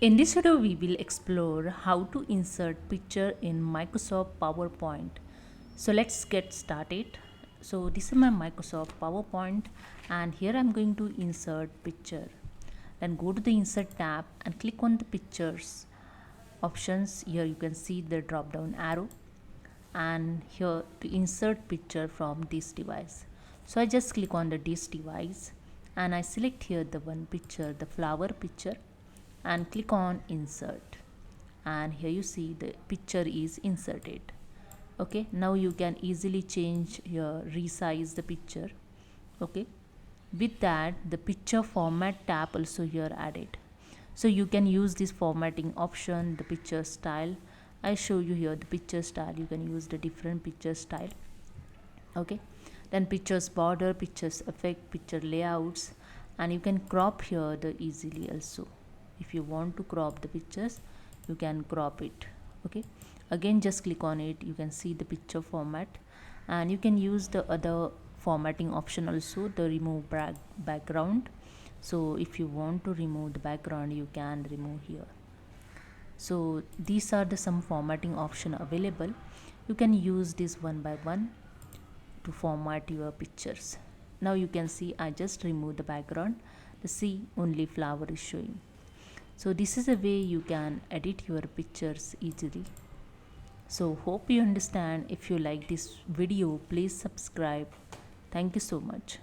In this video, we will explore how to insert picture in Microsoft PowerPoint. So let's get started. So this is my Microsoft PowerPoint and here I'm going to insert picture. Then go to the insert tab and click on the pictures options. Here you can see the drop down arrow and here to insert picture from this device. So I just click on the this device and I select here the one picture, the flower picture, and click on insert, and here you see the picture is inserted. Okay, now you can easily change your resize the picture. Okay, with that the picture format tab also here added, so you can use this formatting option, the picture style. I show you here the picture style. You can use the different picture style. Okay, then pictures border, pictures effect, picture layouts, and you can crop here the easily also. If you want to crop the pictures, you can crop it. Okay, again just click on it, you can see the picture format, and you can use the other formatting option also, the remove background. So if you want to remove the background, you can remove here. So these are the some formatting option available. You can use this one by one to format your pictures. Now you can see I just remove the background, the sea only flower is showing. So this is a way you can edit your pictures easily. So hope you understand. If you like this video, please subscribe. Thank you so much.